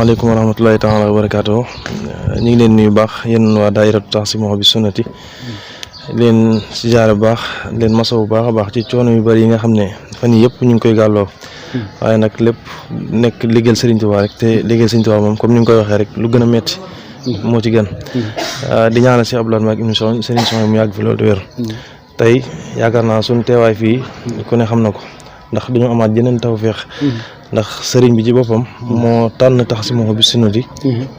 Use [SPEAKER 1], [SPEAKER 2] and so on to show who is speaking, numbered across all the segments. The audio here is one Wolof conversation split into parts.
[SPEAKER 1] asalaamaaleykum wa rahmatulahi taala wa barakaatu ñu ngi leen nuyu baax yéen waa daayiratu Taxsimuhu bi sunnati leen sijaare bu baax leen masawu baax a baax ci coono yu bari yi nga xam ne fan yii yëpp ñu ngi koy gàlloo waaye nag lépp nekk liggéeyal Serigne Touba rek te liggéeyal Serigne Touba moom comme ni nga koy waxee rek lu gën a metti moo ci gën di ñaanal si Abdoulaye Maak émission Serigne Soxna mu yàgg fi loolu te wér tey yaakaar naa suñu teewaay fii ku ne xam na ko ndax dañoo amaat jeneen tawfeex ndax sëriñ bi ci boppam moo tànn Taxsimuhu bi sunnati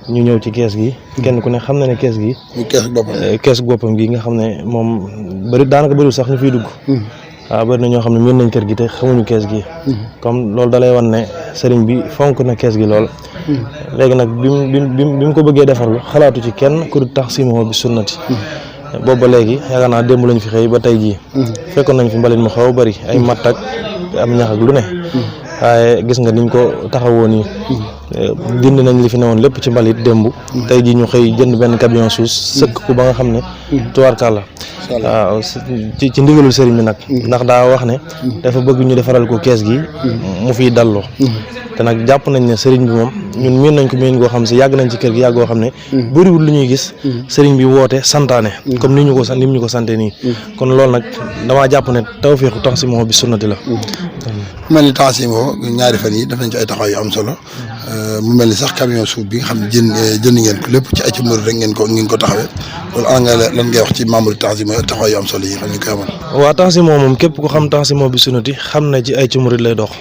[SPEAKER 1] ñu ñëw ci kees gi kenn ku ne xam na ne kees gi kees boppam gi nga xam ne moom bëri daanaka bëriwul sax ñu fiy dugg waaw bëri na ñoo xam ne mën nañ kër gi te xamuñu kees gi comme loolu dalay wan ne sëriñ bi fonk na kees gi lool léegi nag bi mu ko bëggee defarlu xalaatu ci kenn ku dul Taxsimuhu bi sunnati boobu ba léegi yaakaar naa démb lañ fi xëy ba tey jii fekkoon nañ fi mbalit mu xaw a bëri ay matt ak am ñax ak lu ne waaye gis nga niñ ko taxawoo nii dindi nañ li fi newoon lépp ci mbalit démb tey jii ñu xëy jënd benn camion suus sëkk ko ba nga xam ne tubaarkàlla waaw ci ndigalul sëriñ bi nag ndax daa wax ne dafa bëgg ñu defaral ko kees gi mu fiy dalloo te nag jàpp nañ ne sëriñ bi moom ñun miin nañ ko miin goo xam si yàgg nañ ci kër gi yàgg goo xam ne bëriwul lu ñuy gis sëriñ bi woote santaane comme ni ñu ko sante nii kon loolu nag damaa jàpp ne tawfeexu Taxsimuhu bi sunnati la
[SPEAKER 2] mel ni Taxsimuhu ñaari fan yi def nañ ci ay taxaw yu am solo mu mel ni sax camion suuf bi nga xam ne jënd ngeen ko lépp ci ay ci murid rek ngeen ko taxawee loolu ana nga lan ngay wax ci membre Taxsimuhu ak taxaw yu am solo yi xam ne koy amal
[SPEAKER 1] waaw Taxsimuhu moom képp ko xam Taxsimuhu bi sunnati xam na ci ay ci murid lay dox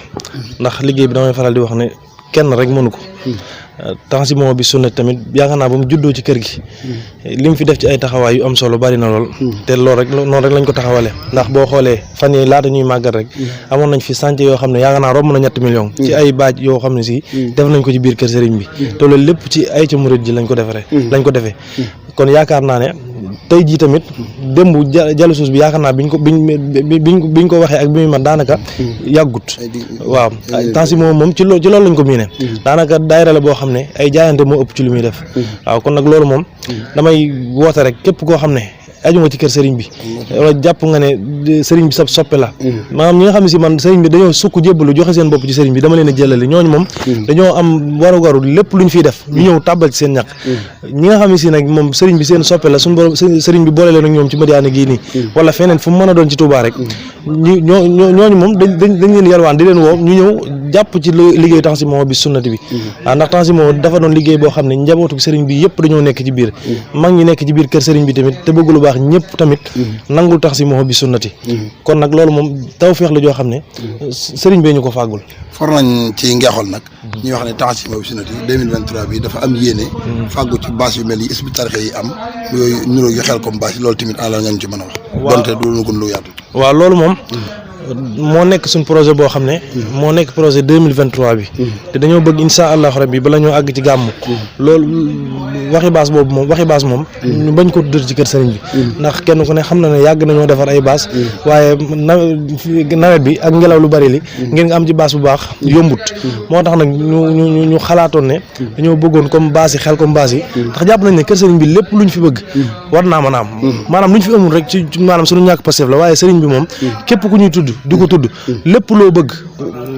[SPEAKER 1] ndax liggéey bi damay faral di wax ne kenn rek mënu ko Taxsimuhu bi sunnati tamit yaakaar naa ba mu juddoo ci kër gi li mu fi def ci ay taxawaay yu am solo bari na lool te loolu rek noonu rek lañ ko taxawale ndax boo xoolee fan yi laata ñuy màggal rek amoon nañ fi chantier yoo xam ne yaakaar naa romb na 3 millions ci ay baaj yoo xam ne si def nañ ko ci biir kër sëriñ bi te loolu lépp ci ay ci murid ji lañ ko defee kon yaakaar naa ne tey jii tamit démb jalu suus bi yaakaar naa biñ ko waxee ak bi muy mat daanaka yàggut waaw Taxsimuhu moom ci loolu lañ ko miine daanaka daayira la boo xam ne ay jaayante moo ëpp ci lu muy def waaw kon nag loolu moom damay woote rek képp koo xam ne aju nga ci kër sëriñ bi wala jàpp nga ne sëriñ bi sa soppe la maanaam ñi nga xam ne si man sëriñ bi dañoo sukk jébbalu joxe seen bopp ci sëriñ bi dama leen a jëlali ñooñu moom dañoo am waru lépp lu ñu fiy def ñu ñëw tàbbal ci seen ñaq ñi nga xam ne si nag moom sëriñ bi seen soppe la suñu borom sëriñ bi boole leen ak ñoom ci Madiyana gii nii wala feneen fu mu mën a doon ci Touba rek ñooñu moom dañ leen yalwaan di leen woo ñu ñëw jàpp ci liggéey Taxsimuhu bi sunnati bi waaw ndax Taxsimuhu dafa doon liggéey boo xam ne njabootu sëriñ bi yëpp dañoo nekk ci biir mag ñi nekk ci biir kër sëriñ bi tamit te bëgg lu baax ñëpp tamit nangul Taxsimuhu bi sunnati kon nag loolu moom tawfeex la joo xam ne sëriñ bee ñu ko fàggul
[SPEAKER 2] for nañ ci ngeexol nag ñuy wax ne Taxsimuhu bi sunnati 2023 bi dafa am yéene fàggu ci bâche yu mel yi Hizbut Tarqiyyah yi am yooyu nuroo yu xel comme bâche loolu tamit ala nga ñu ci mën a wax donte du lu gën lu yaatu
[SPEAKER 1] waaw loolu moom moo nekk suñ projet boo xam ne moo nekk projet 2023 bi te dañoo bëgg insha allahu rabbi bala ñoo àgg ci gàmm loolu waxi baas moom ñu bañ ko tuddati ci kër sëriñ bi ndax kenn ku ne xam na ne yàgg nañoo defar ay baas waaye nawet bi ak ngelaw lu bari li ngeen nga am ci baas bu baax yombut moo tax nag ñu xalaatoon ne dañoo bëggoon comme baas yi xel comme baas yi ndax jàpp nañ ne kër sëriñ bi lépp luñ fi bëgg war naa mën a am maanaam luñ fi amul rek ci maanaam suñu ñàkk Pastef la waaye sëriñ bi moom képp ku ñuy tudd di ko tudd lépp loo bëgg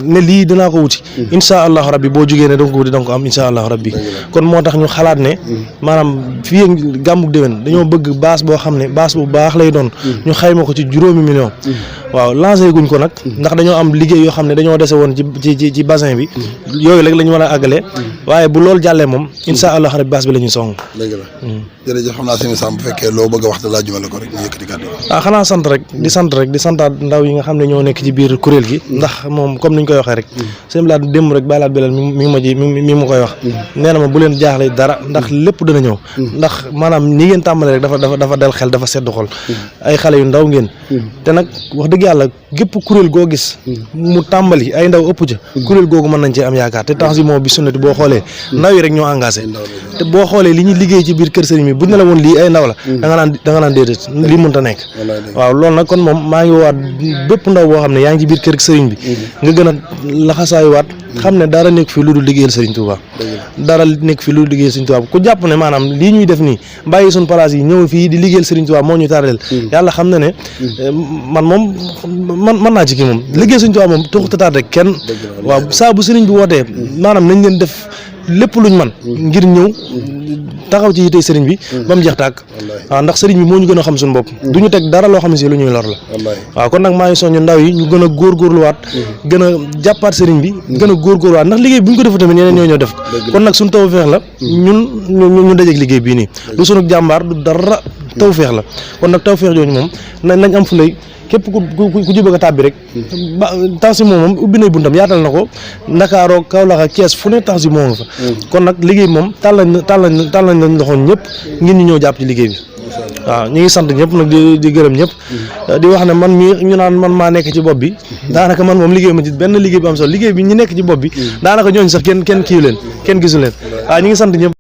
[SPEAKER 1] ne lii dinaa ko wuti insha allahu rabbi boo jógee ne danga ko wuti danga ko am insha allahu rabbi kon moo tax ñu xalaat ne maanaam fii gàmmuk déwén dañoo bëgg baas boo xam ne baas bu baax lay doon ñu xayma ko ci 5 millions waaw lancé guñ ko nag ndax dañoo am liggéey yoo xam ne dañoo dese woon ci bassin bi yooyu rek la ñu war a àggale waaye bu loolu jàllee moom insha allahu rabbi baas bi la ñuy song
[SPEAKER 2] dëgg la jërëjëf xam naa sëñ Sam bu fekkee loo bëgg a wax da laa jumale ko rek ñu yëkkati kàddu
[SPEAKER 1] xanaa sant rek di santaat ndaw yi nga xam ne ñoo nekk ci biir kuréel gi ndax moom comme niñ koy waxee rek sëñ Laat démb rek bàyyi laat belal mi ma koy wax nee na ma bu leen jaaxle dara ndax lépp dana ñëw ndax maanaam ni ngeen tàmbale rek dafa dal xel dafa sedd xol ay xale yu ndaw ngeen te nag wax dëgg yàlla gépp kuréel goo gis mu tàmbali ay ndaw ëpp ca kuréel googu mën nañ cee am yaakaar te Taxsimuhu bi sunnati boo xoolee ndaw yi rek ñoo engagé te boo xoolee li ñuy liggéey ci biir kër sëriñ bi buñ ne la woon lii ay ndaw la da nga naan déedéet lii mënta nekk waaw loolu nag kon moom maa ngi woowaat bépp ndaw boo xam ne yaa ngi ci biir kër sëriñ bi nga gën a laxasaayuwaat xam ne dara nekk fi lu dul liggéeyal Sëriñ Tuuba dara nekk fi lu dul liggéeyal Sëriñ Tuuba ku jàpp ne maanaam lii ñuy def nii bàyyi suñ place yi ñëw fii di liggéeyal Sëriñ Tuuba moo ñu tardel yàlla xam na ne man moom man naa ci kii moom liggéeyal Sëriñ Tuuba moom taxut a tardé kenn waaw saa bu sëriñ bi wootee maanaam nañ leen def lépp luñ man ngir ñëw taxaw ci yitey sëriñ bi ba mu jeex tàkk waaw ndax sëriñ bi moo ñu gën a xam suñu bopp du ñu teg dara loo xam ne si lu ñuy lor la waaw kon nag maa ngi soññu ndaw yi ñu gën a góorgóorluwaat gën a jàppaat sëriñ bi gën a góorgóorluwaat ndax liggéey bu ñu ko defu tamit ñeneen ñoo def kon nag suñu tawfeex la ñun ñu dajeeg liggéey bii nii du suñu jàmbaar du dara tawfeex la kon nag tawfeex jooju moom nañ am fu lay képp ku ci bëgg a tàbbi rek ba Tanzimo moom ubbi nay buntam yaatal na ko Ndakaaroo Kaolack ak Thiès fu ne Tanzimo nga fa kon nag liggéey bi moom tàll nañ loxoon ñëpp ngir ñu ñëw jàpp ci liggéey bi waaw ñu ngi sant ñëpp nag di gërëm ñëpp di wax ne man mii ñu naan man maa nekk ci bopp bi daanaka man moom liggéey ma ci benn liggéey bu am solo liggéey bi ñi nekk ci bopp bi daanaka ñooñu sax kenn kiiw leen kenn gisu leen waaw ñu ngi sant ñëpp